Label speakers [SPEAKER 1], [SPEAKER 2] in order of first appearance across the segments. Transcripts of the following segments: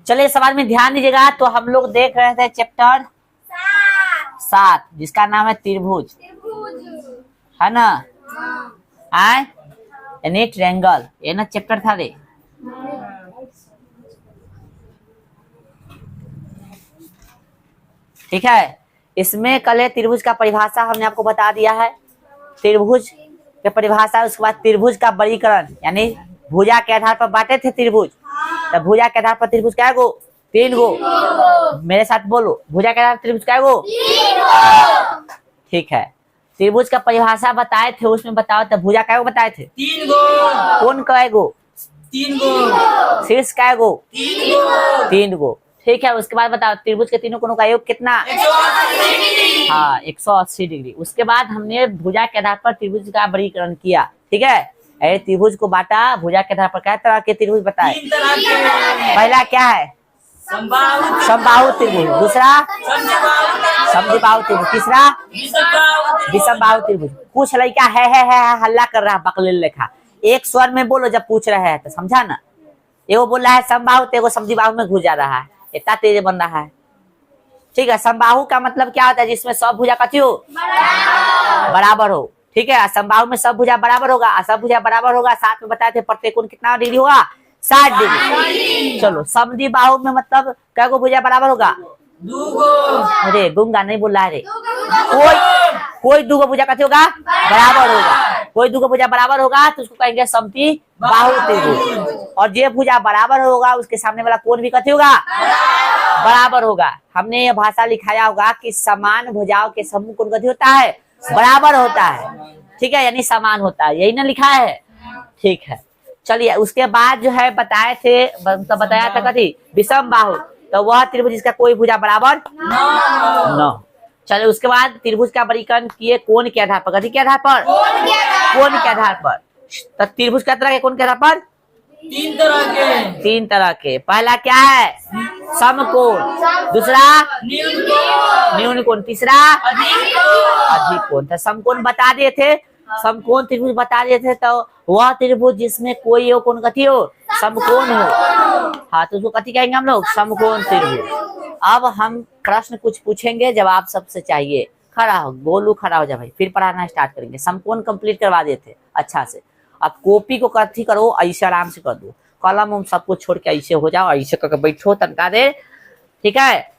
[SPEAKER 1] चलिए सवाल में ध्यान दीजिएगा। तो हम लोग देख रहे थे चैप्टर 7 जिसका नाम है त्रिभुज, है ना? आए यानी ट्रायंगल, ये ना चैप्टर था रे। ठीक है, इसमें कल त्रिभुज का परिभाषा हमने आपको बता दिया है। त्रिभुज की परिभाषा, उसके बाद त्रिभुज का वर्गीकरण, यानी भुजा के आधार पर बांटे थे त्रिभुज। तो भुजा के आधार पर त्रिभुज क्या गो? 3 गो। मेरे साथ बोलो, भुजा के आधार पर त्रिभुज क्या गो? 3 गो। ठीक है, त्रिभुज का परिभाषा बताए थे, उसमें बताओ तो भुजा क्या गो बताए थे?
[SPEAKER 2] 3 गो।
[SPEAKER 1] कौन कै गो?
[SPEAKER 2] 3 गो।
[SPEAKER 1] शीर्ष क्या गो?
[SPEAKER 2] 3 गो।
[SPEAKER 1] 3 गो। ठीक है, उसके बाद बताओ त्रिभुज के तीनों कोणों का योग कितना?
[SPEAKER 2] 180 डिग्री।
[SPEAKER 1] हाँ, 180 डिग्री। उसके बाद हमने भुजा के आधार पर त्रिभुज का वर्गीकरण किया। ठीक है, त्रिभुज को बांटा, भुजा के आधार पर क्या तरह के त्रिभुज बताए?
[SPEAKER 2] 3 तरह के।
[SPEAKER 1] पहला क्या है? समबाहु त्रिभुज। दूसरा समद्विबाहु त्रिभुज। तीसरा विषमबाहु त्रिभुज। कुछ लड़का है हल्ला कर रहा है बकलेल लेखा। एक स्वर में बोलो जब पूछ रहे हैं तो, समझा ना? एगो बोल रहा है समबाहु, एगो समद्विबाहु में घुस जा रहा है, इतना तेज बन रहा है। ठीक है, समबाहु का मतलब क्या होता है? जिसमें सब भुजा कथी हो? बराबर हो। ठीक है, समबाहु में सब भुजा बराबर होगा, सब भुजा बराबर होगा। साथ में बताए थे प्रत्येक कोण कितना डिग्री होगा? 60 डिग्री। चलो, समद्विबाहु में मतलब क्या गो भुजा बराबर होगा?
[SPEAKER 2] 2 गो।
[SPEAKER 1] अरे गुंगा नहीं बोल रहा है रे। कोई 2 गो भुजा कथी होगा? बराबर होगा। कोई 2 गो भुजा बराबर होगा तो उसको कहेंगे समद्विबाहु त्रिभुज। और ये भुजा बराबर होगा उसके सामने वाला कोण भी कथी होगा? बराबर होगा। हमने ये भाषा लिखाया होगा कि समान भुजाओं के समूह कोण कथी होता है? बराबर होता है। ठीक है, यानी समान होता है, यही ना लिखा है। ठीक है, चलिए उसके बाद जो है बताए थे, तो बताया था कथी? विषमबाहु। तो वह त्रिभुज जिसका कोई भुजा बराबर न। चलिए उसके बाद त्रिभुज का वर्गीकरण किए कोण के आधार पर। कथी के आधार पर? कोण के आधार पर। तो त्रिभुज का तरह के कोण के आधार पर?
[SPEAKER 2] 3 तरह के।
[SPEAKER 1] 3 तरह के। पहला क्या है? समकोण। दूसरा न्यून कोण। तीसरा अधिक कोण। तो समकोण बता दिए थे, समकोण त्रिभुज बता दिए थे। तो वह त्रिभुज जिसमें कोई हो कोण कथी हो? समकोण हो। हाँ, तो उसको कथी कहेंगे हम लोग? समकोण त्रिभुज। अब हम प्रश्न कुछ पूछेंगे, जवाब सबसे चाहिए। खड़ा हो गोलू, खड़ा हो जा भाई, फिर पढ़ाना स्टार्ट करेंगे। समकोण कंप्लीट करवा देते अच्छा से। अब कॉपी को कथी करो? ऐसे आराम से कर दो, कलम सब कुछ छोड़ के ऐसे हो जाओ, ऐसे करके बैठो तनका देर। ठीक है,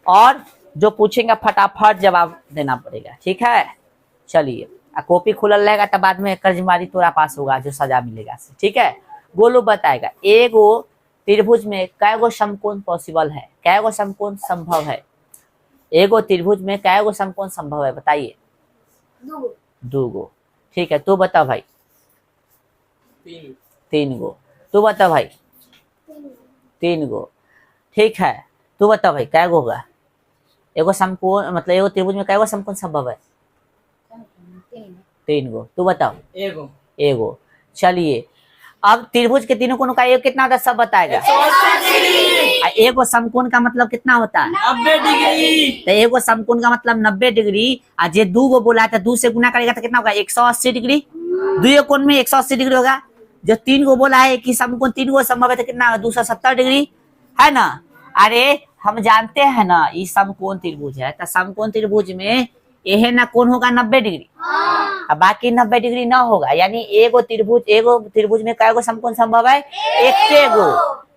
[SPEAKER 1] और जो पूछेंगे फटाफट जवाब देना पड़ेगा। ठीक है, चलिए कॉपी खुलल रहेगा तो बाद में कर्जमारी तोरा पास होगा, जो सजा मिलेगा से। ठीक है, गोलू बताएगा एगो त्रिभुज में कैगो समकोण पॉसिबल है? कैगो समकोण संभव है? एगो त्रिभुज में कैगो समकोण संभव है? बताइए। 2 गो। ठीक है, तू बता भाई। 3 गो। तू बता भाई। 3 गो। ठीक है, तू बता भाई कै गो होगा? एगो समकोण मतलब एगो त्रिभुज में कैगो समकोण संभव है? 3 गो। तू बताओ। एगो। चलिए, अब त्रिभुज के तीनों कोणों का योग कितना होता है सब बताएगा।
[SPEAKER 2] 180 डिग्री।
[SPEAKER 1] एगो समकोण का मतलब कितना होता है?
[SPEAKER 2] 90 डिग्री।
[SPEAKER 1] तो एगो समकोण का मतलब 90 डिग्री। और जे 2 गो बोला था 2 से गुना करेगा तो कितना होगा? 180 डिग्री। 2 कोण में 180 डिग्री होगा। जो 3 गो बोला है कि समकोण 3 गो संभव है तो कितना होगा? 270 डिग्री, है ना? अरे हम जानते हैं ना ये समकोण त्रिभुज है, तो समकोण त्रिभुज में यह ना कोण होगा 90 डिग्री, अब बाकी 90 डिग्री ना होगा। यानी एगो त्रिभुज में कैगो समकोण संभव है? एक गो।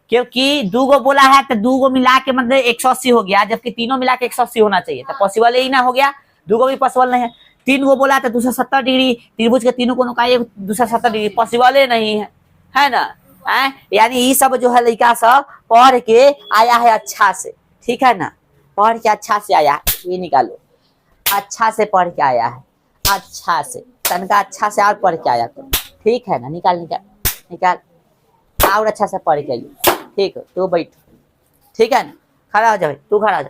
[SPEAKER 1] क्योंकि 2 गो बोला है तो 2 गो मिला के मतलब 180 हो गया, जबकि तीनों मिला के 180 होना चाहिए। तो पॉसिबल ही ना हो गया, 2 गो भी पॉसिबल नहीं है। 3 गो बोला तो 270 डिग्री, त्रिभुज के तीनों कोणों का एक 270 डिग्री पॉसिबल ही नहीं है ना? यानी ये सब जो है लड़का सब पढ़ के आया है अच्छा से। ठीक है ना, पढ़ के अच्छा से आया, ये निकालो, अच्छा से पढ़ के आया है, अच्छा से तनका अच्छा से और पढ़ के आया करो। ठीक है ना, निकाल निकाल निकाल और अच्छा से पढ़ के आइए। ठीक है, तो बैठ। ठीक है ना, खड़ा हो जा भाई, तू खड़ा हो जा।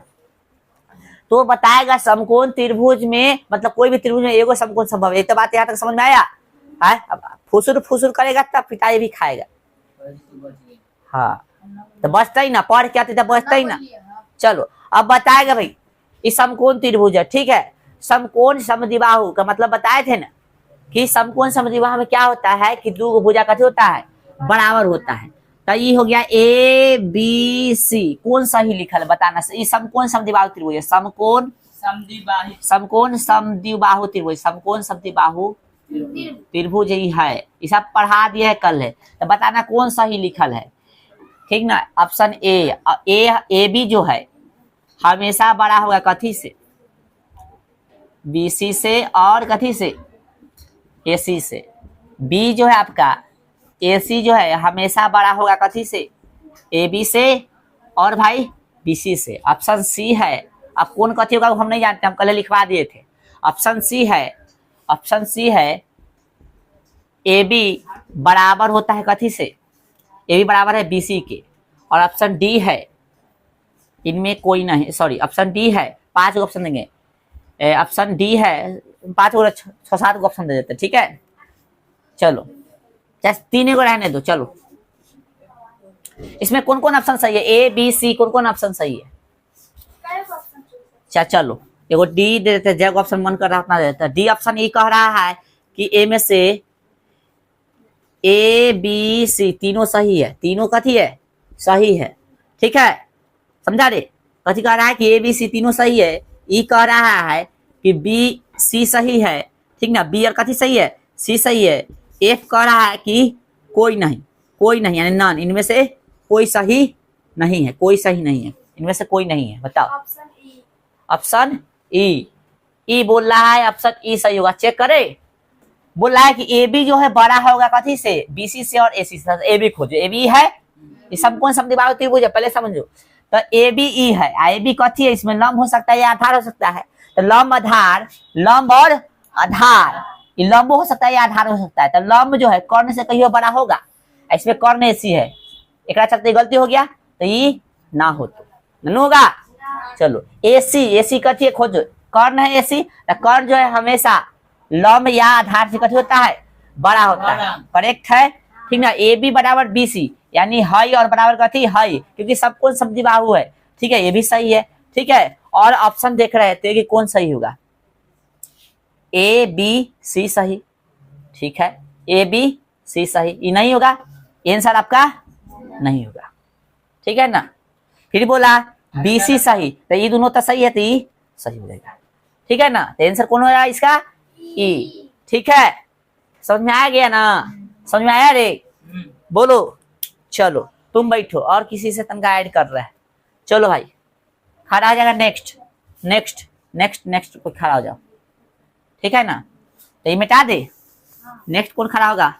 [SPEAKER 1] तो बताएगा समकोण त्रिभुज में मतलब कोई भी त्रिभुज में एगो समकोण संभव है। तो बात यहाँ तक समझ में आया है? अब फुसुर फुसुर करेगा तब पिटाई भी खाएगा। हाँ, तो बचता ही ना, पढ़ के आते तो बचता ही ना। चलो अब बताएगा भाई ये समकोण त्रिभुज है। ठीक है, समकोण समद्विबाहु का मतलब बताए थे ना कि समकोण समद्विबाहु में क्या होता है कि 2 भुजा कथी होता है? बराबर होता है। तो ये हो गया ए बी सी। कौन सही लिखल बताना। ये समकोण समद्विबाहु त्रिभुज है। समकोण
[SPEAKER 2] समद्विबाहु
[SPEAKER 1] समकोण समद्विबाहु त्रिभुज, समकोण समद्विबाहु त्रिभुज ही है। ये सब पढ़ा दिया है कल है। तो बताना कौन सही लिखल है, ठीक ना। ऑप्शन ए बी जो है हमेशा बड़ा होगा कथी से, बीसी से और कथी से, एसी से। बी जो है आपका एसी जो है हमेशा बड़ा होगा कथी से, ए बी से और भाई बीसी से। ऑप्शन सी है। अब कौन कथी होगा हम नहीं जानते, हम कल लिखवा दिए थे। ऑप्शन सी है, ऑप्शन सी है ए बी बराबर होता है कथी से, ए बी बराबर है बीसी के। और ऑप्शन डी है इनमें कोई नहीं, सॉरी ऑप्शन डी है। 5 ऑप्शन देंगे, ऑप्शन डी है 5 को 6-7 को ऑप्शन दे देते, ठीक है। चलो चाहे 3 को रहने दो। चलो इसमें कौन कौन ऑप्शन सही है, ए बी सी कौन कौन ऑप्शन सही है। अच्छा चलो एगो डी दे देते, जब ऑप्शन मन कर रहा उतना दे देता। डी ऑप्शन ये कह रहा है कि ए में से ए बी सी तीनों सही है, तीनों कथी है सही है, ठीक है। समझा रे, कथी कह रहा है कि ए बी सी तीनों सही है। ई कह रहा है कि बी सी सही है, ठीक ना। बी और कथी सही है, सी सही है। एफ कह रहा है कि कोई नहीं, कोई नहीं यानी नॉन, इनमें से कोई सही नहीं है, कोई सही नहीं है, इनमें से कोई नहीं है। बताओ ऑप्शन ई बोल रहा है, ऑप्शन ई सही होगा। चेक करे, बोल रहा है कि ए बी जो है बड़ा होगा कथी से, बीसी से और एसी से। ए बी खोजो, ए बी है, ये समकोण समद्विबाहु त्रिभुज है, पहले समझो। तो ए बी ई है, ए बी कथी है, इसमें लंब हो सकता है या आधार हो सकता है। तो लंब आधार, लंब और आधार, ये लंब हो सकता है या आधार हो सकता है। तो लंब जो है कर्ण से कहियो बड़ा होगा, इसमें कर्ण एसी है, एक चलते गलती हो गया तो ये ना हो तो नहीं होगा। चलो एसी, एसी कथी है खोजो, कर्ण है एसी। तो कर्ण जो है हमेशा लंब या आधार से कथी होता है बड़ा होता है, करेक्ट है, ठीक ना। ए बी बराबर बी सी यानी हई और बराबर कथी हई, क्योंकि सबको समद्विबाहु है, ठीक है। ये भी सही है, ठीक है। और ऑप्शन देख रहे थे कि कौन सही होगा, ए बी सी सही, ठीक है। ए बी सी सही, ये नहीं होगा, आंसर आपका नहीं होगा, ठीक है ना। फिर बोला बी सी सही, तो ये दोनों तो सही है, तो ये सही हो जाएगा, ठीक है ना। तो आंसर कौन होगा इसका, ई, ठीक है। समझ में आ गया ना, समझ में आया रे, बोलो। चलो तुम बैठो, और किसी से तनका ऐड कर रहा है। चलो भाई खड़ा हो जाएगा, नेक्स्ट नेक्स्ट नेक्स्ट नेक्स्ट कोई खड़ा हो जाओ, ठीक है ना। तो ये मिटा दे, नेक्स्ट कौन खड़ा होगा,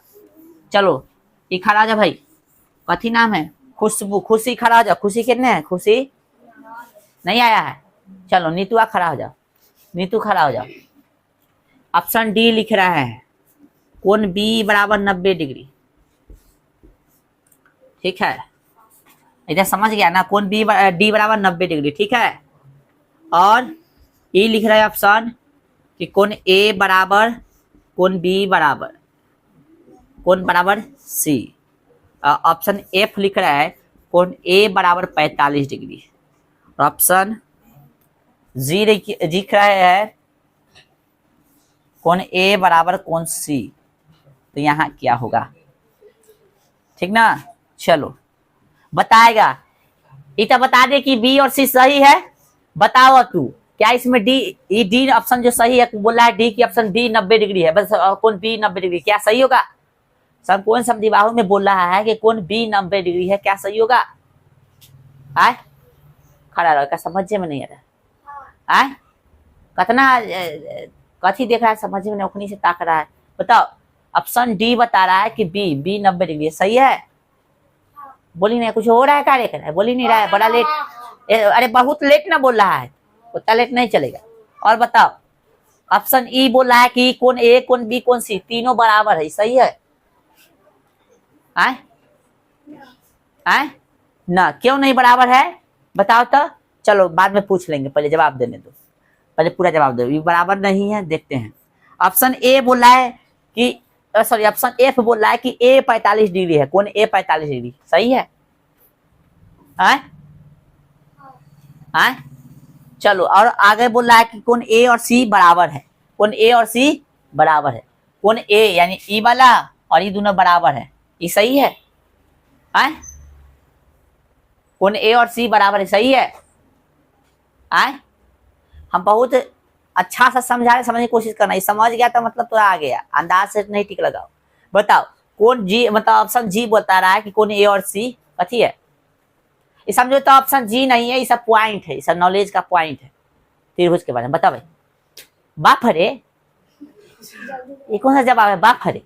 [SPEAKER 1] चलो ये खड़ा हो जाओ भाई। कथी नाम है, खुशबू, खुशी खड़ा हो जाओ। खुशी कितने है, खुशी नहीं आया है। चलो नीतुआ खड़ा हो जाओ, नीतू खड़ा हो जाओ। ऑप्शन डी लिख रहा है, कोण बी बराबर 90 डिग्री, ठीक है। इधर समझ गया ना, कोण बी डी बराबर 90 डिग्री, ठीक है। और ये लिख रहा है ऑप्शन कि कोण ए बराबर, कोण बी बराबर, कोण बराबर सी। ऑप्शन एफ लिख रहा है कोण ए बराबर 45 डिग्री। ऑप्शन जी लिख रहा है कोण ए बराबर कोण सी। तो यहाँ क्या होगा, ठीक ना। चलो बताएगा, इतना बता दे कि बी और सी सही है। बताओ तू क्या इसमें डी ऑप्शन जो सही है, बोला है डी की ऑप्शन डी 90 डिग्री है, बस कौन बी 90 डिग्री, क्या सही होगा। समकोण समद्विबाहु में बोल रहा है कि कौन बी 90 डिग्री है, क्या सही होगा। आय खड़ा रहो, क्या समझे में नहीं आ रहा, आय कतना कथी देख रहा है, समझ में नहीं, उखनी से ताक रहा है। बताओ ऑप्शन डी बता रहा है कि बी 90 डिग्री सही है। बोली नहीं, कुछ हो रहा है, कार्य कर रहा है, बोली नहीं रहा है, बड़ा लेट, अरे बहुत लेट ना बोल रहा है, उतना लेट नहीं चलेगा। और बताओ ऑप्शन ई बोल रहा है कि कौन ए कौन बी कौन सी तीनों बराबर है, सही है। आए आए ना, क्यों नहीं बराबर है बताओ तो। चलो बाद में पूछ लेंगे, पहले जवाब देने दो, पहले पूरा जवाब दो। ये बराबर नहीं है, देखते हैं। ऑप्शन ए बोल रहा है कि सॉरी ऑप्शन एफ बोल रहा है कि ए 45 डिग्री है, कौन ए 45 डिग्री सही है। आए आए चलो, और आगे बोल रहा है कि कौन ए और सी बराबर है, कौन ए और सी बराबर है, कौन ए यानी ई वाला और ये दोनों बराबर है, ये सही है। आए कोण ए और सी बराबर है, सही है। आए हम बहुत अच्छा सा समझा रहे, समझने की कोशिश करना, ये समझ गया तो मतलब तो आ गया, अंदाज से नहीं टिक लगाओ। बताओ कौन जी, मतलब ऑप्शन जी बता रहा है कि कौन ए और सी कथी है। ये समझो तो ऑप्शन जी नहीं है, ये सब पॉइंट है, ये सब नॉलेज का पॉइंट है त्रिभुज के बारे में। बताओ भाई बाप हरे, ये कौन सा जवाब है बाप हरे,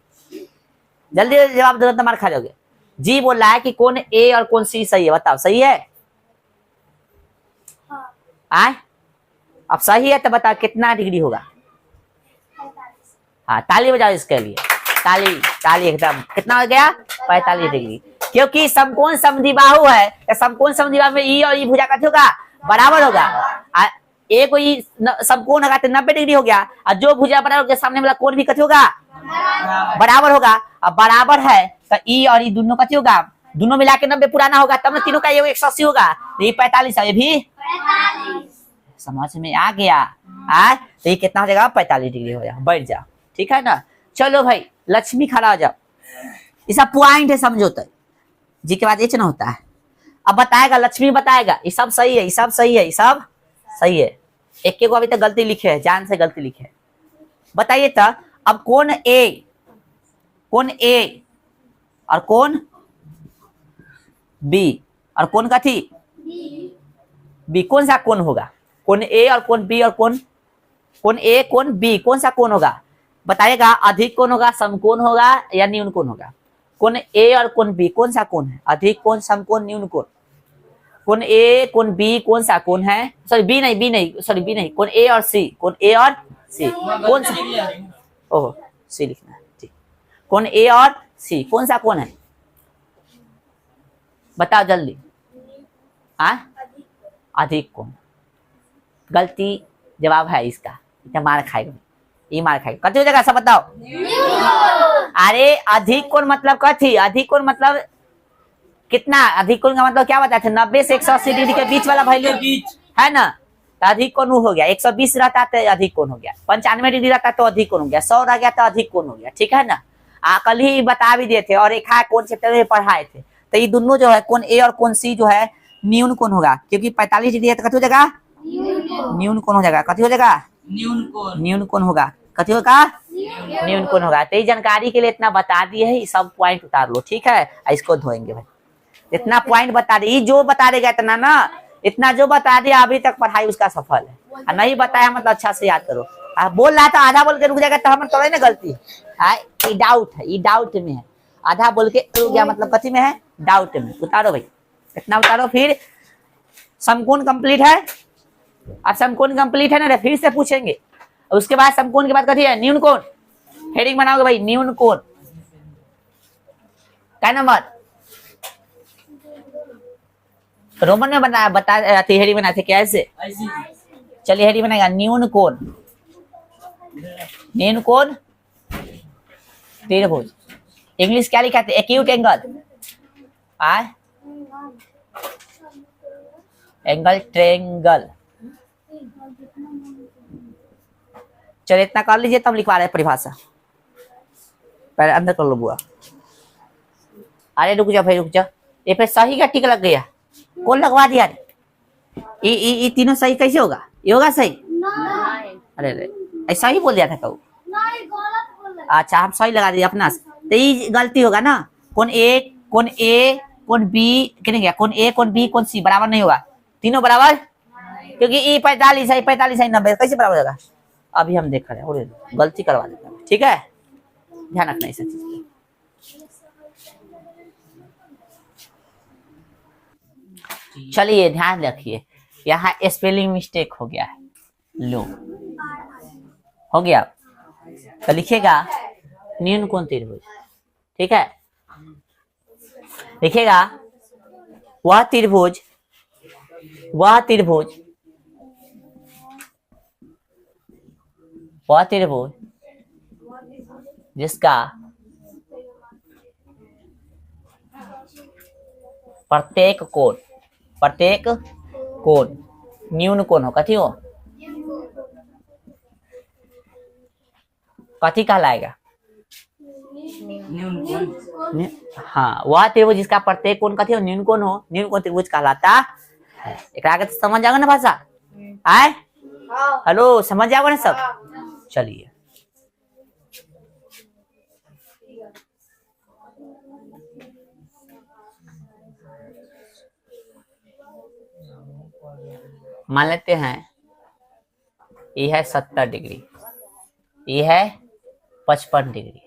[SPEAKER 1] जल्दी जवाब दो तो मार खा जाओगे। जी बोल रहा है कि कौन ए और कौन सी सही है, बताओ सही है। आए अब सही है तो बताओ कितना डिग्री होगा। हाँ ताली बजाओ इसके लिए, ताली ताली एकदम। कितना हो गया 45 डिग्री, क्योंकि समकोण समद्विबाहु है, तो समकोण समद्विबाहु में ई और ई भुजा का होगा बराबर होगा। ए को ई समकोण होगा तो 90 डिग्री हो गया, और जो भुजा बराबर होगा सामने वाला कोण भी कथी होगा बराबर होगा। अब बराबर है तो ई और ई दोनों कथी होगा, दोनों मिला के 90 पुराना होगा, तब ना तीनों का ये 180 होगा, तो ये 45 है, ये भी समझ में आ गया। आज तो ये कितना हो जाएगा 45 डिग्री हो जाएगा, बैठ जाओ ठीक है ना। चलो भाई लक्ष्मी खड़ा हो जाओ, ये सब पॉइंट है समझो तो, जी के बाद एच ना होता है। अब बताएगा लक्ष्मी बताएगा ये सब सही है, ये सब सही है, ये सब सही है। एक को अभी तक गलती लिखे है, जान से गलती लिखे है। बताइए तो अब कौन ए और कौन बी और कौन कथी बी, कौन सा कौन होगा, कौन ए और कौन बी और कौन ए कौन बी, कौन सा कौन होगा बताइएगा। अधिक कौन होगा, समकोण होगा या न्यून कौन होगा। कौन ए और कौन बी कौन सा कौन है, अधिक कौन, समकोण, न्यून कौन। कौन ए कौन बी कौन सा कौन है, सॉरी बी नहीं सॉरी बी नहीं, कौन ए और सी, कौन ए और सी कौन सा, ओह सी लिखना है ठीक। कौन ए और सी कौन सा कौन है बताओ जल्दी। अधिक कौन, गलती जवाब है इसका, मार खाएगा, ये मार खाएगा। कथी हो जाएगा सब बताओ। अरे अधिक कोण मतलब कथी, अधिक कोण मतलब कितना, अधिक कोण का मतलब क्या बताए थे, 90 से 180 डिग्री के बीच वाला वैल्यू है ना, तो अधिक कोण हो गया। 120 रहता तो अधिक कोण हो गया, 95 डिग्री रहता तो अधिक कोण हो गया, 100 रह गया तो अधिक कोण हो गया, ठीक है ना। कल ही बता भी दिए थे और एक कौन चैप्टर में पढ़ाए थे। तो ये दोनों जो है कौन ए और कौन सी जो है न्यून कोण होगा, क्योंकि 45 डिग्री है तो कथी हो जाएगा न्यून कोण हो जाएगा, कथी हो जाएगा न्यून कोण होगा, कथी होगा न्यून कोण होगा। तो ये जानकारी के लिए इतना बता दिए है, सब पॉइंट उतार लो ठीक है, इसको धोएंगे भाई। इतना पॉइंट बता दे, जो बता देगा इतना ना, इतना जो बता दिया अभी तक पढ़ाई उसका सफल है, और नहीं बताया मतलब अच्छा से याद करो। बोल रहा था आधा बोल के रुक जाएगा तो हम तो ना गलती है, ये डाउट है, ये डाउट में है। आधा बोल के रुक गया मतलब कथी में है, डाउट में। उतारो भाई इतना उतारो। फिर समकोण कंप्लीट है, अब समकोण कंप्लीट है ना, फिर से पूछेंगे। उसके बाद समकोण के बाद कथी है, न्यून कोण। हेडिंग बनाओगे भाई, न्यून कोण क्या नंबर रोमन में बनाया, बता हेडिंग बनाए थे कैसे। चलिए हेडिंग बनाएगा न्यून कोण, न्यून कोण त्रिभुज। इंग्लिश क्या लिखा था, एक्यूट एंगल, एंगल ट्रेंगल। चलिए इतना कर लीजिए तब लिखवा रहे परिभाषा, पहले अंदर कर लो बुआ। अरे रुक जा भाई रुक जा, ये फिर सही का टिक लग गया, कौन लगवा दिया रे। ये तीनों सही कैसे होगा, ये होगा सही। अरे अरे ऐसा ही बोल दिया था कहो, अच्छा हम सही लगा दिए अपना, तो ये गलती होगा ना। कौन ए कौन बी कितने गया, कौन ए कौन बी कौन सी बराबर नहीं होगा, तीनों बराबर, क्योंकि ई 45 है 90 कैसे बराबर होगा। अभी हम देख रहे हैं, गलती करवा देते हैं ठीक है, ध्यान रखना इस चीज पे। चलिए ध्यान रखिए, यहाँ स्पेलिंग मिस्टेक हो गया है, लो हो गया, तो लिखेगा न्यून कोण त्रिभुज, ठीक है। लिखेगा वह त्रिभुज जिसका प्रत्येक कोण न्यून कोण हो, कथी हो, कथी कहलाएगा
[SPEAKER 2] न्यून कोण
[SPEAKER 1] हाँ वह त्रिभुज जिसका प्रत्येक कोण कथी हो न्यून कोण हो न्यून कोण त्रिभुज कहलाता है। एक आगे तो समझ जाओगे ना भाषा आए हेलो समझ जाओगे ना सब चलिए मान लेते हैं ये है 70 डिग्री ये है 55 डिग्री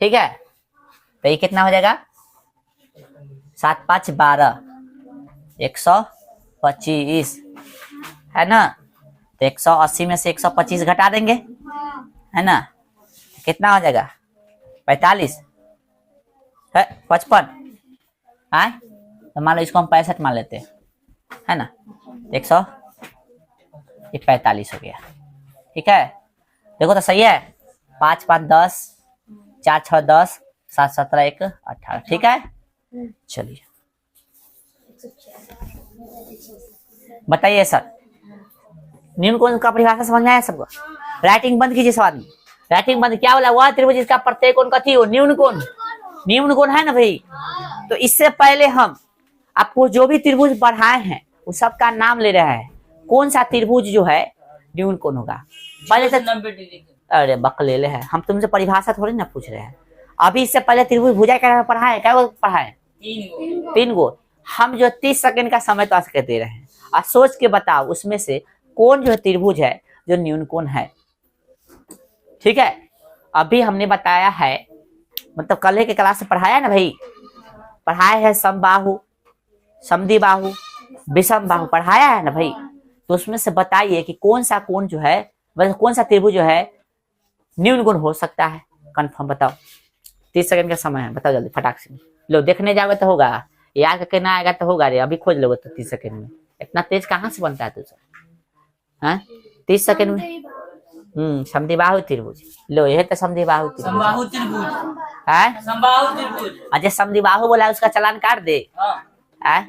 [SPEAKER 1] ठीक है तो ये कितना हो जाएगा 7 5 12 125 है ना तो 180 में से 125 घटा देंगे है ना तो कितना हो जाएगा 45 है 55 आए तो मान लो इसको हम 65 मान लेते हैं है ना 100 ये 45 हो गया ठीक है देखो तो सही है 5 5 10 4 6 10 7 17 1 18 ठीक है चलिए बताइए सर न्यून कोण का परिभाषा समझ में आया सबको राइटिंग बंद कीजिए सवाल में राइटिंग बंद क्या बोला वह त्रिभुज जिसका प्रत्येक कोण कथी हो न्यून कोण है ना भाई तो इससे पहले हम आपको जो भी त्रिभुज बढ़ाए हैं उस सब का नाम ले रहा है कौन सा त्रिभुज जो है न्यून कोण होगा पहले तो
[SPEAKER 2] 90 डिग्री
[SPEAKER 1] अरे बकलेले है हम तुमसे परिभाषा थोड़ी ना पूछ रहे हैं अभी इससे पहले त्रिभुज भुजा क्या पढ़ा है क्या पढ़ा है 3 गो हम जो 30 सेकंड का समय तो के दे रहे हैं और सोच के बताओ उसमें से कौन जो त्रिभुज है जो न्यून कोण है ठीक है अभी हमने बताया है मतलब कल के क्लास से पढ़ाया ना भाई पढ़ाया है समबाहु समद्विबाहु विषम बाहु पढ़ाया है ना भाई तो उसमें से बताइए कि कौन सा कोण जो है मतलब कौन सा त्रिभुज जो है न्यून कोण हो सकता है कंफर्म बताओ 30 सेकंड का समय है बताओ जल्दी फटाक से लो देखने जाओगे तो होगा याद करके ना आएगा तो होगा रे अभी खोज लोगे तो 30 सेकंड में इतना तेज कहाँ से बनता है तुझे हैं 30 सेकंड में समद्विबाहु त्रिभुज लो यह तो समद्विबाहु
[SPEAKER 2] समबाहु त्रिभुज
[SPEAKER 1] है
[SPEAKER 2] समबाहु त्रिभुज
[SPEAKER 1] अजय समद्विबाहु बोला उसका चालान काट दे
[SPEAKER 2] हां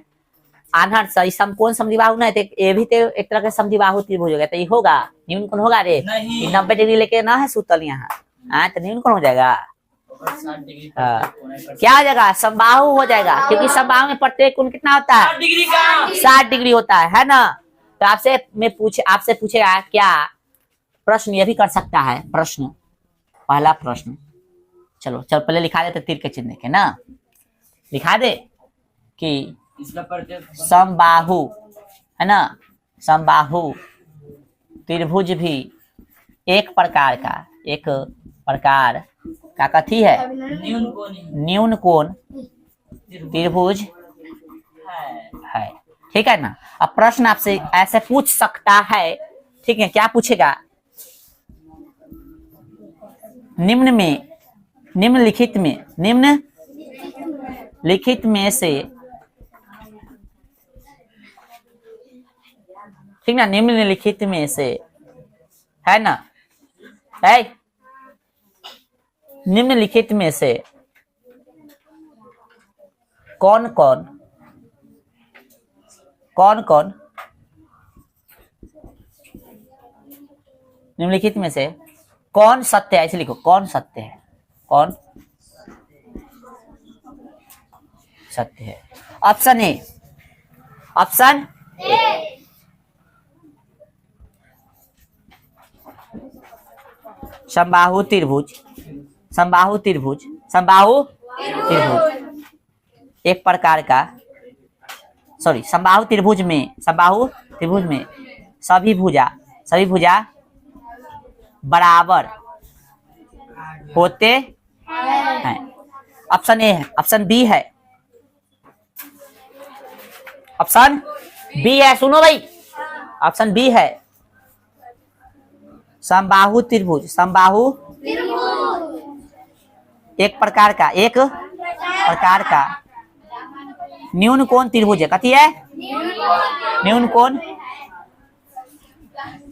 [SPEAKER 1] आधार सही समकोण समद्विबाहु ना तो ये भी तो एक तरह का समद्विबाहु त्रिभुज हो गया तो ये होगा न्यून कोण होगा रे
[SPEAKER 2] नहीं।
[SPEAKER 1] 90 डिग्री लेके ना है सूतल यहाँ तो न्यून कोण हो जाएगा
[SPEAKER 2] 60 डिग्री
[SPEAKER 1] क्या हो जाएगा समबाहु हो जाएगा क्योंकि समबाहु में प्रत्येक कोण कितना होता है
[SPEAKER 2] 60 डिग्री का
[SPEAKER 1] 60 डिग्री होता है ना तो आपसे पूछेगा क्या प्रश्न ये भी कर सकता है प्रश्न पहला प्रश्न चलो पहले लिखा देते तीर के चिन्ह के ना लिखा दे कि
[SPEAKER 2] इसका प्रत्येक
[SPEAKER 1] समबाहु है ना समबाहु त्रिभुज भी एक प्रकार का कथी है न्यून कोण त्रिभुज है ठीक है ना अब प्रश्न आपसे ऐसे पूछ सकता है ठीक है क्या पूछेगा निम्नलिखित में से ठीक ना निम्नलिखित में से है ना निम्नलिखित में से कौन निम्नलिखित में से कौन सत्य है ऐसे लिखो कौन सत्य है कौन सत्य है ऑप्शन ए समबाहु त्रिभुज एक प्रकार का समबाहु त्रिभुज में सभी भुजा बराबर होते हैं ऑप्शन ए है ऑप्शन बी है सुनो भाई ऑप्शन बी है समबाहु त्रिभुज एक प्रकार का न्यून कोण त्रिभुज है कथी है न्यून कोण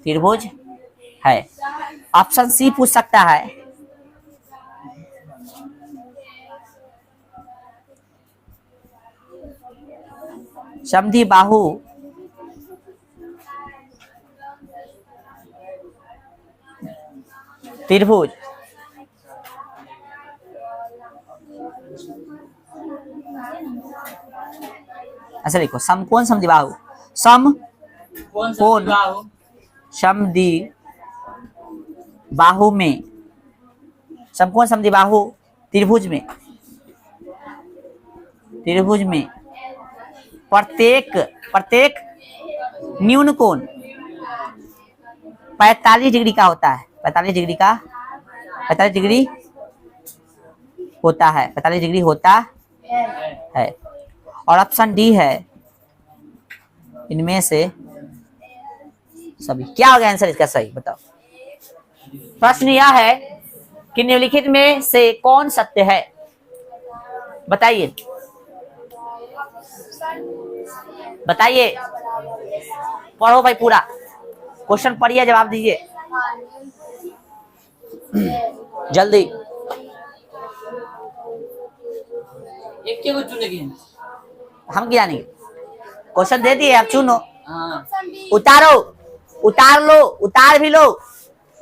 [SPEAKER 1] त्रिभुज है ऑप्शन सी पूछ सकता है समद्विबाहु त्रिभुज ऐसे लिखो समकोण समद्विबाहु। सम
[SPEAKER 2] कौन सा
[SPEAKER 1] कौन?
[SPEAKER 2] विवाह हो?
[SPEAKER 1] समद्वि बाहु में, समकोण समद्विबाहु त्रिभुज में, त्रिभुज में प्रत्येक न्यून कोण 45 डिग्री का होता है। 45 डिग्री का, 45 डिग्री होता है, 45 डिग्री होता है। और ऑप्शन डी है इनमें से सभी। क्या होगा आंसर इसका सही बताओ। प्रश्न यह है कि निम्नलिखित में से कौन सत्य है, बताइए बताइए। पढ़ो भाई पूरा क्वेश्चन पढ़िए, जवाब दीजिए जल्दी।
[SPEAKER 2] एक के को चुनेगी।
[SPEAKER 1] हम क्या नहीं, क्वेश्चन दे दिए आप चुनो,
[SPEAKER 2] हाँ
[SPEAKER 1] उतारो, उतार लो, उतार भी लो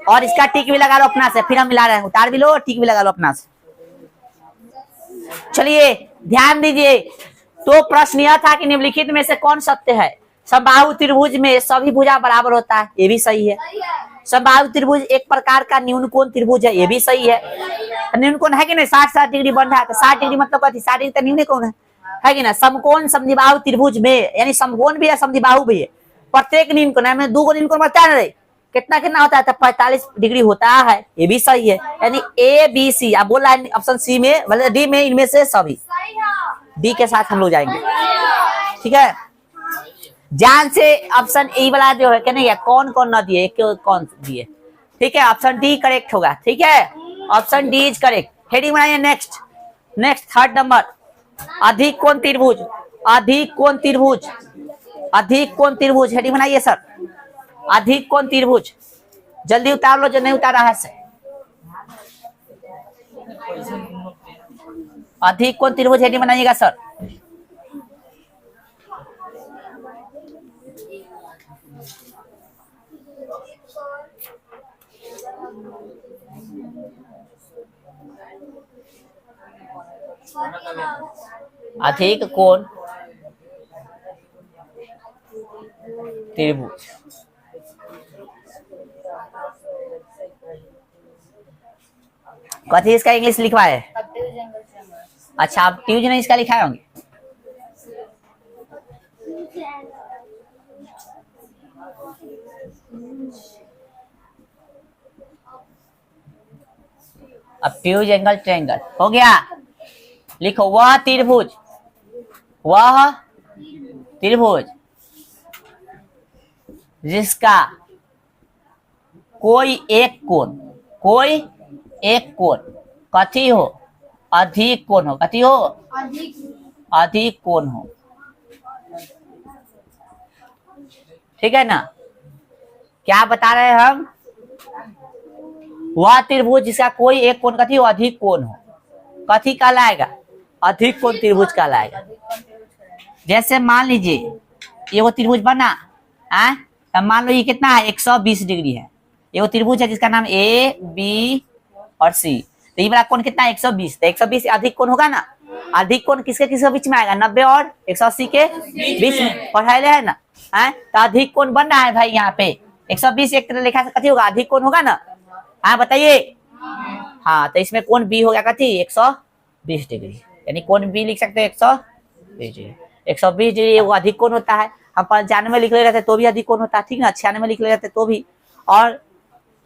[SPEAKER 1] और इसका टिक भी लगा लो अपना से। फिर हम मिला रहे हैं, उतार भी लो और टिक भी लगा लो अपना से। चलिए ध्यान दीजिए। तो प्रश्न यह था कि निम्नलिखित में से कौन सत्य है। समबाहु त्रिभुज में सभी भुजा बराबर होता है, ये भी सही है। समबाहु त्रिभुज एक प्रकार का न्यून कोण त्रिभुज है, ये भी सही है। न्यून कोण है कि नहीं, 60-60 डिग्री बन रहा है, तो 60 डिग्री मतलब कथी, 60 डिग्री तो न्यून कोण है कि ना। समकोण समद्विबाहु त्रिभुज में, यानी समकोण भी है समद्विबाहु भी है, प्रत्येक न्यून कोण है, 2 न्यून कोण बनता है ना, कितना कितना होता है, तो 45 डिग्री होता है, ये भी सही है। यानी ए बी सी आप बोल रहा है ऑप्शन सी में, मतलब डी में, इनमें से सभी। डी के साथ हम लोग जाएंगे, ठीक है। जान से ऑप्शन ए वाला जो है, कहने क्या कौन कौन न दिए, कौन दिए, ठीक है। ऑप्शन डी करेक्ट होगा, ठीक है। Option D is correct. Heading बनाइए नेक्स्ट। नेक्स्ट थर्ड नंबर, अधिक कोण त्रिभुज, अधिक कोण त्रिभुज, अधिक कोण त्रिभुज। हेडिंग बनाइए सर, अधिक कोण त्रिभुज। जल्दी उतार लो जो नहीं उतारा है से। अधिक कोण त्रिभुज हेडिंग बनाइएगा सर। अधिक कोण त्रिभुज। कथी इसका इंग्लिश लिखवा है? अच्छा आप ट्यूज नहीं इसका लिखाए होंगे। अब ट्यूज एंगल ट्रायंगल हो गया। लिखो वह त्रिभुज, वह त्रिभुज जिसका कोई एक कोण, कोई एक कोण कथी हो, अधिक कोण हो, कथी हो, अधिक कोण हो, ठीक है ना। क्या बता रहे हैं हम, वह त्रिभुज जिसका कोई एक कोण कथी हो, अधिक कोण हो, कथी कहलाएगा, अधिक कोण त्रिभुज कहलाएगा। जैसे मान लीजिए ये वो त्रिभुज बना है, तब मान लो ये कितना है, 120 डिग्री है। ये वो त्रिभुज है जिसका नाम ए बी और सी। तो ये वाला कोण कितना है, 120। तो 120 अधिक कोण होगा ना। अधिक कोण किसके किसके बीच में आएगा, 90 और 180 के बीच में, पढ़ाई है ना है। तो अधिक कोण बन रहा है भाई यहाँ पे 120 एक तरह लिखा से कथी होगा, अधिक कोण होगा ना। हाँ बताइए। हाँ तो इसमें कोण बी हो गया कथी, 120 डिग्री, यानी कोण बी लिख सकते हैं 120 डिग्री। 120 डिग्री वो अधिक कोण होता है। हम 95 लिख ले रहते तो भी अधिक कोण होता है, ठीक है। 96 लिख ले रहते तो भी, और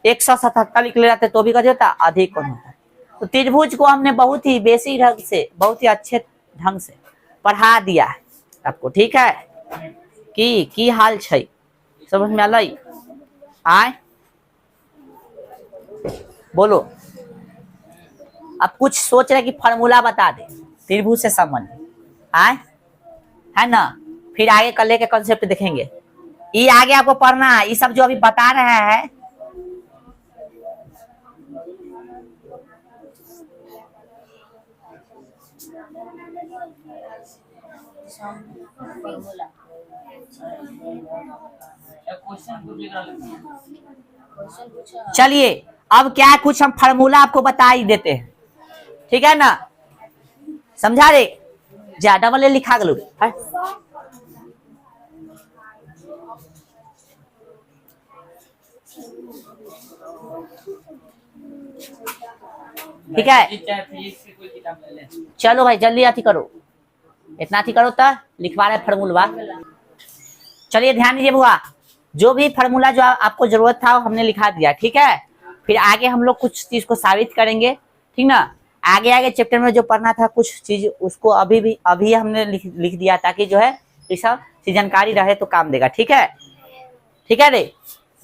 [SPEAKER 1] 177 लिख ले रहते तो भी कथी होता है, अधिक कोण होता है। तो त्रिभुज को हमने बहुत ही बेसिक ढंग से, बहुत ही अच्छे ढंग से पढ़ा दिया है आपको, ठीक है। की हाल छै, समझ में आलई आए, बोलो। अब कुछ सोच रहे कि फार्मूला बता दे त्रिभुज से संबंधित, आए है ना। फिर आगे कल के कॉन्सेप्ट देखेंगे। ये आगे आपको पढ़ना है, ये सब जो अभी बता रहे हैं चलिए अब क्या है, कुछ हम फार्मूला आपको बता ही देते हैं, ठीक है ना। समझा रे, जा डबल ए लिखा गलो है, ठीक है,
[SPEAKER 2] चाहे फिजिक्स की कोई किताब ले ले।
[SPEAKER 1] चलो भाई जल्दी अथी करो, इतना अथी करो तो लिखवा रहे फॉर्मूला। चलिए ध्यान दीजिए बुआ, जो भी फॉर्मूला जो आपको जरूरत था वो हमने लिखा दिया, ठीक है। फिर आगे हम लोग कुछ चीज को साबित करेंगे, ठीक ना। आगे आगे चैप्टर में जो पढ़ना था कुछ चीज उसको अभी हमने लिख दिया, ताकि जो है इस सब जानकारी रहे तो काम देगा, ठीक है। ठीक है रे,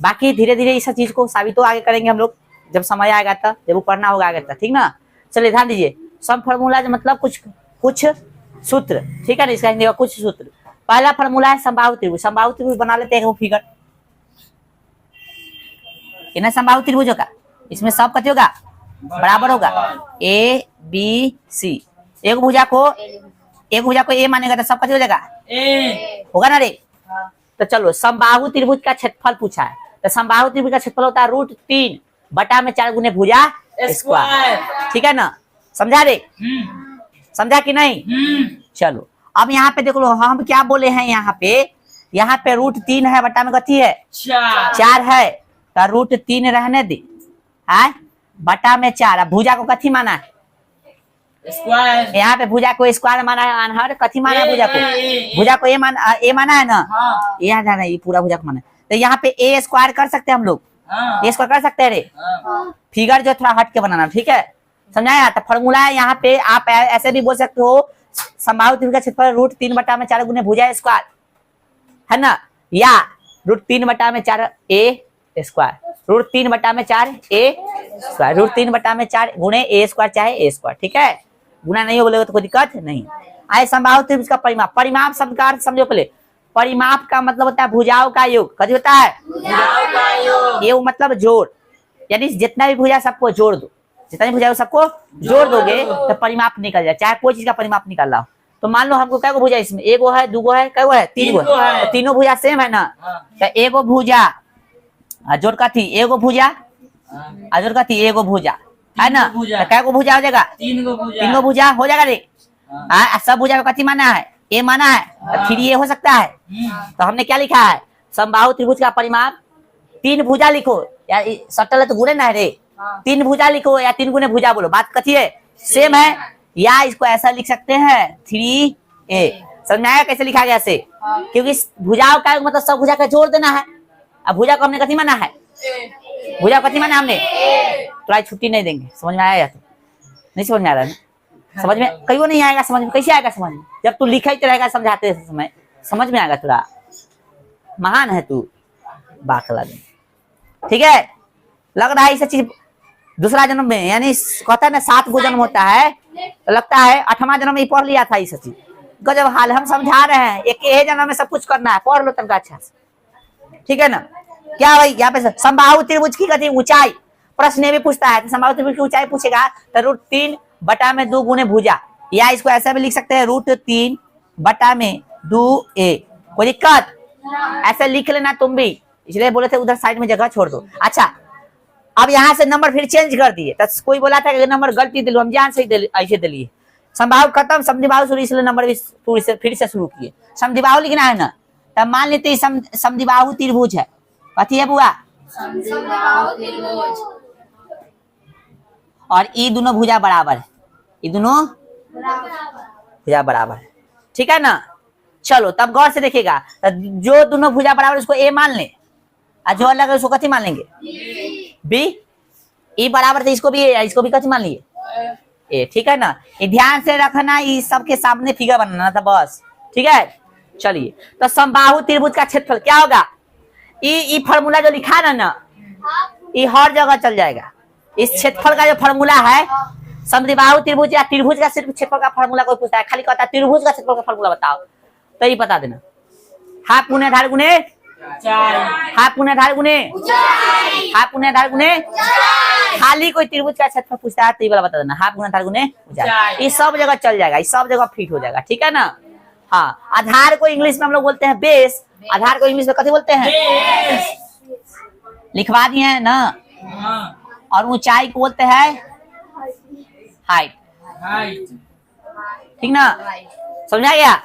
[SPEAKER 1] बाकी धीरे धीरे इस चीज को साबित तो आगे करेंगे हम लोग, जब समय आएगा तब, जब वो पढ़ना होगा आगे तक, ठीक ना। चलिए ध्यान दीजिए, सब फॉर्मूला मतलब कुछ सूत्र, ठीक है ना। इसका हिंदी का कुछ सूत्र। पहला फॉर्मूला है समबाहु त्रिभुज। समबाहु त्रिभुज बना लेते हैं, वो फिगर इन्हें समबाहु त्रिभुज होगा, इसमें सब कति होगा बराबर होगा, ए बी सी। एक भुजा को ए मानेगा तो सब कति हो जाएगा
[SPEAKER 2] ए
[SPEAKER 1] होगा ना रे। तो चलो समबाहु त्रिभुज का क्षेत्रफल पूछा है, तो समबाहु त्रिभुज का क्षेत्रफल होता है √3 बटा में 4 गुने भुजा स्क्वायर, ठीक है ना। समझा रे, समझा कि नहीं। चलो अब यहाँ पे देख लो, हम क्या बोले हैं, यहाँ पे √3 है बटा में कथी है 4 है, तो √3 रहने दे, है बटा में 4। अब भुजा को कथी माना है
[SPEAKER 2] स्क्वायर,
[SPEAKER 1] यहाँ पे भुजा को स्क्वायर माना है, अनहर कथी माना है भुजा को, भुजा को ए माना है ना,
[SPEAKER 2] हाँ।
[SPEAKER 1] ये जाना ये पूरा भुजा को माना है। तो यहाँ पे ए स्क्वायर कर सकते हैं हम लोग,
[SPEAKER 2] हाँ।
[SPEAKER 1] ए स्क्वायर कर सकते हैं रे।
[SPEAKER 2] हाँ।
[SPEAKER 1] फिगर जो थोड़ा हट के बनाना, ठीक है, समझाया। तो फॉर्मूला है यहाँ पे, आप ऐसे भी बोल सकते हो समबाहु त्रिभुज का क्षेत्रफल √3 बटा में 4 गुने भुजा स्क्वायर, है ना, या √3 बटा में 4 ए स्क्वायर, √3 बटा में 4 ए स्क्वायर, √3 बटा में 4 गुणे ए स्क्वायर चाहे ए स्क्वायर, ठीक है। गुना नहीं हो बोलेगा तो कोई दिक्कत नहीं। आए समबाहु त्रिभुज का परिमाप। परिमाप शब्द का अर्थ समझो पहले। परिमाप का मतलब होता है भुजाओं का योग। कभी होता है ये मतलब जोड़, यानी जितना भी भुजा सबको जोड़ दो, जितना भी भुजा सबको जोड़ दोगे तो परिमाप निकल जाए, चाहे कोई चीज का परिमाप निकल रहा हो। तो मान लो हमको कैगो भुजा, इसमें एगो है, दूगो है, कैगो है, तीन गो है, तो तीनों भुजा सेम है ना। तो एगो भुजा जोड़ का थी एगो भुजा, जोड़ का थी एगो भुजा, है ना। तो कैगो भुजा हो जाएगा, तीनों भुजा हो जाएगा रे। सब भुजा का कथी माना है ए माना है, तो फिर ये हो सकता है। तो हमने क्या लिखा है, समबाहु त्रिभुज का परिमाप 3 भुजा लिखो, या सटल है तो गुणे ना है रे, 3 भुजा लिखो या 3 गुने भुजा बोलो, बात कथी है सेम है। या इसको ऐसा लिख सकते हैं 3a। समझ आया कैसे लिखा गया से, क्योंकि भुजाओं का मतलब सब भुजा का जोड़ देना है। अब भुजा को हमने कथी माना है, भुजा कथी माना हमने, तो आज छुट्टी नहीं देंगे। समझ में आया तो नहीं समझ में आ रहा है, समझ में कहीं नहीं आएगा, समझ में कैसे आएगा, समझ में जब तू लिखा ही रहेगा समझाते समय समझ में आएगा। थोड़ा महान है तू बाकला, ठीक है। लग रहा है इस चीज दूसरा जन्म में, यानी कहता है ना 7 गो जन्म होता है, तो लगता है 8वां जन्म में पढ़ लिया था इस चीज। गजब हाल, हम समझा रहे हैं, एक ही जन्म में सब कुछ करना है, पढ़ लो तनका अच्छा से, ठीक है ना। क्या भाई यहाँ पे समबाहु त्रिभुज की कथी ऊंचाई, प्रश्न भी पूछता है, तो समबाहु त्रिभुज की ऊंचाई पूछेगा तो √3 बटा में 2 गुने भुजा, या इसको ऐसा भी लिख सकते हैं √3 बटा में 2a। कोई दिक्कत, ऐसे लिख लेना तुम भी, इसलिए बोले थे उधर साइड में जगह छोड़ दो। अच्छा अब यहाँ से नंबर फिर चेंज कर दिए, तो कोई बोला था कि नंबर गलती दिलो, हम जान से ऐसे दिलिए। समबाहु खत्म, समद्विबाहु शुरू, इसलिए नंबर भी फिर से शुरू किए। समद्विबाहु लिखना है ना, तब मान लेते समद्विबाहु त्रिभुज है, कथी है बुआ, और ये दोनों भुजा बराबर है, ये दोनों भुजा बराबर है, ठीक है ना। चलो तब गौर से देखिएगा, जो दोनों भुजा बराबर उसको ए मान ले, और जो अलग है उसको कथी मान लेंगे बी। ई बराबर थे, इसको भी कथी मान लिए ए, ठीक है ना। ये ध्यान से रखना, ये सबके सामने फिगर बनाना था बस, ठीक है। चलिए तो समबाहु त्रिभुज का क्षेत्रफल क्या होगा, ये फार्मूला जो लिखा ना ये हर जगह चल जाएगा। इस क्षेत्रफल का जो फार्मूला है, समद्विबाहु त्रिभुज या त्रिभुज का सिर्फ क्षेत्रफल का फार्मूला कोई पूछता है, खाली कहता है त्रिभुज का क्षेत्रफल का फार्मूला बताओ, तो ये बता देना। हाफ गुने आधार गुने, हाफ गुने आधार गुने, हाफ गुने आधार गुने, खाली कोई त्रिभुज का क्षेत्रफल पूछता है तो ये वाला बता देना, हाफ गुने आधार गुने। ये सब जगह चल जाएगा, ये सब जगह फिट हो जाएगा, ठीक है ना। हाँ, आधार को इंग्लिश में हम लोग बोलते हैं बेस, आधार को इंग्लिश में कथी बोलते हैं, लिखवा दिए हैं ना। और ऊंचाई को बोलते हैं हाइट, ठीक ना, समझा गया।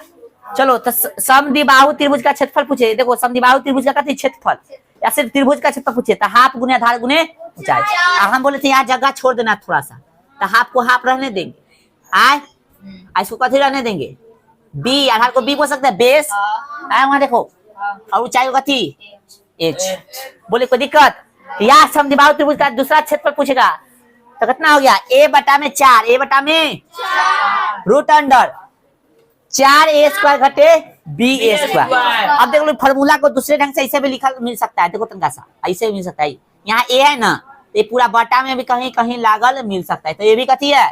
[SPEAKER 1] चलो तो समद्विबाहु त्रिभुज का क्षेत्रफल पूछे, देखो समद्विबाहु त्रिभुज का कथी क्षेत्रफल, या सिर्फ त्रिभुज का क्षेत्रफल पूछे तो हाफ गुने आधार गुने ऊंचाई। अब हम बोले थे यहाँ जगह छोड़ देना थोड़ा सा, तो हाफ को हाफ रहने देंगे, आय इसको कथी रहने देंगे, बी, आधार को बी बोल सकते हैं, बेस आए वहां देखो, और ऊंचाई को कथी एच। बोले कोई दिक्कत? या समद्विबाहु त्रिभुज का दूसरा क्षेत्रफल पूछेगा तो कितना हो गया, ए बटा में 4, ए बटा में रूट अंडर 4a² घटे ba²। अब देख लो फॉर्मूला को दूसरे ढंग से ऐसे भी लिखा मिल सकता है, देखो तनका सा ऐसे भी मिल सकता है, यहाँ ए है ना, ये पूरा बटा में भी कहीं कहीं लागल मिल सकता है, तो ये भी कथी है,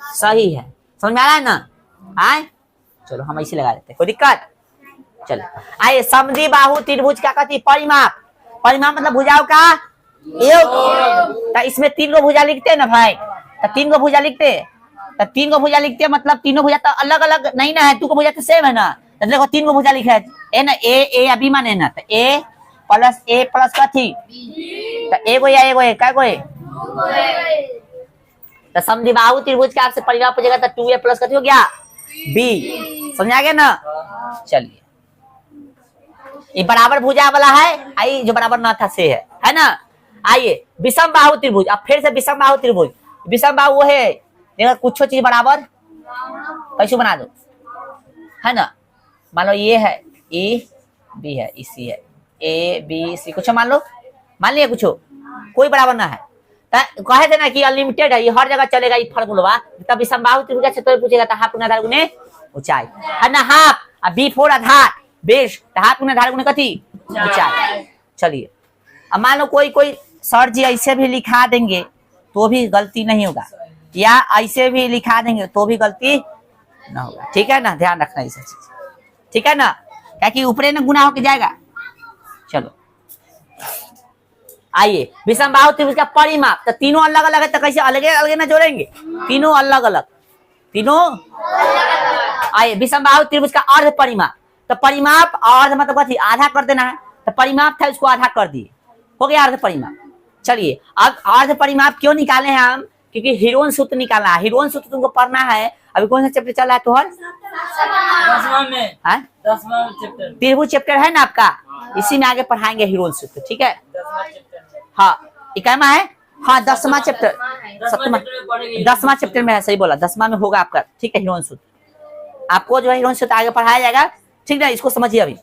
[SPEAKER 1] सही है। समझ में आ रहा है ना? आए चलो हम ऐसे लगा देते हैं, कोई दिक्कत? चलो आइए, समद्विबाहु त्रिभुज का कथी, परिमाप, परिमाप मतलब भुजाओं का योग। तो इसमें 3 गो भुजा लिखते हैं ना भाई, तो 3 गो भुजा लिखते हैं, तो 3 गो भुजा लिखते हैं मतलब तीनों भुजा तो अलग अलग नहीं ना है, 2 को भुजा तो सेम है ना, तो देखो 3 गो भुजा लिखा है, ए ना, ए अभी माने ना, तो ए प्लस कथी, तो एगो या एगो है, क्या गो है, तो समद्विबाहु त्रिभुज का आपसे परिमाप पूछेगा तो 2a प्लस कथी हो गया बी। समझा गया ना? चलिए ये बराबर भुजा वाला है, आई जो बराबर ना था से है ना। आइए विषम बाहु त्रिभुज, अब फिर से विषम बाहु त्रिभुज, विषम बाहु वो है देखो कुछ चीज बराबर कैसे बना दो, है ना, मान लो ये है ए बी है, इसी है ए बी सी, कुछ मान लो, मान लिया कुछ कोई बराबर ना है, कहे थे ना कि अनलिमिटेड है, ये हर जगह चलेगा ये फॉर्मूला, तब विषम बाहु त्रिभुज का क्षेत्रफल पूछेगा तो हाफ गुने आधार गुने ऊंचाई, है ना, हाफ, अब b4 आधार बेस, तो हाफ गुने आधार गुने कथी ऊंचाई। चलिए अब मान लो कोई सर जी ऐसे भी लिखा देंगे तो भी गलती नहीं होगा, या ऐसे भी लिखा देंगे तो भी गलती ना होगा, ठीक है ना, ध्यान रखना ये सब चीज, ठीक है ना, क्या कि ऊपरे ना गुना होके जाएगा। चलो आइए विषम बाहु त्रिभुज का परिमाप, तो तीनों अलग अलग है तो कैसे अलग अलग ना जोड़ेंगे, तीनों अलग अलग, तीनों आइए विषम बाहु त्रिभुज का अर्ध परिमाप, तो परिमाप अर्ध मतलब कथी आधा कर देना है, तो परिमाप था उसको आधा कर दिए, हो गया अर्ध परिमाप। चलिए अब अर्ध परिमाप क्यों निकाले हैं हम, क्योंकि हीरोन सूत्र निकालना है, हीरोन सूत्र तुमको पढ़ना है, अभी कौन सा चैप्टर चल रहा है तुहर,
[SPEAKER 2] 10वां चैप्टर,
[SPEAKER 1] त्रिभुज चैप्टर है ना आपका, इसी में आगे पढ़ाएंगे हीरोन सूत्र, ठीक है। हाँ इकामा है, हाँ 10वां चैप्टर, 10वां चैप्टर में है, सही बोला, 10वां में होगा आपका, ठीक है, हीरोन सूत्र आपको जो है हीरोन सूत्र आगे पढ़ाया जाएगा, ठीक है, इसको समझिए अभी।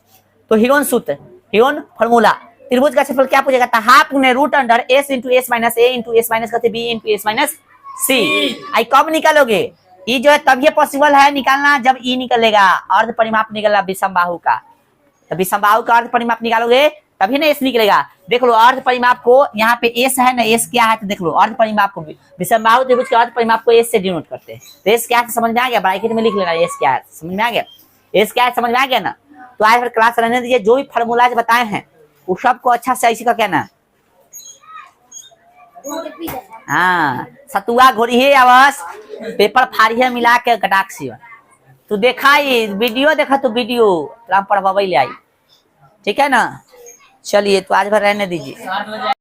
[SPEAKER 1] तो हीरोन सूत्र, हीरोन फॉर्मूला, त्रिभुज का क्षेत्रफल क्या पूछेगा था, हाफ गुने root under s into s minus a into s minus कथी b into s minus c. आई कब निकालोगे, ये जो है तब ये पॉसिबल है निकालना जब ई निकलेगा, अर्ध परिमाप निकला विषम बाहु का, तो विषम बाहु का अर्ध परिमाप निकालोगे तभी ना एस निकलेगा। देख लो अर्ध परिमाप को, यहाँ पे एस है ना, एस क्या है तो देख लो अर्ध परिमाप को, विषम बाहु त्रिभुज के अर्ध परिमाप को एस से डिनोट करते हैं, तो एस क्या है समझ में आ गया, ब्रैकेट में लिख लेना एस क्या है, समझ में आ गया, एस क्या है समझ में आ गया ना। तो आज फिर क्लास रहने दीजिए, जो भी फॉर्मूला बताए हैं वो सबको अच्छा से ऐसी का कहना, हाँ सतुआ घोड़ी है आवास पेपर फाड़िया मिला के कटाक्षी, तू देखा ये वीडियो, देखा तो वीडियो राम पढ़वा ले आई, ठीक है ना। चलिए तो आज भर रहने दीजिए।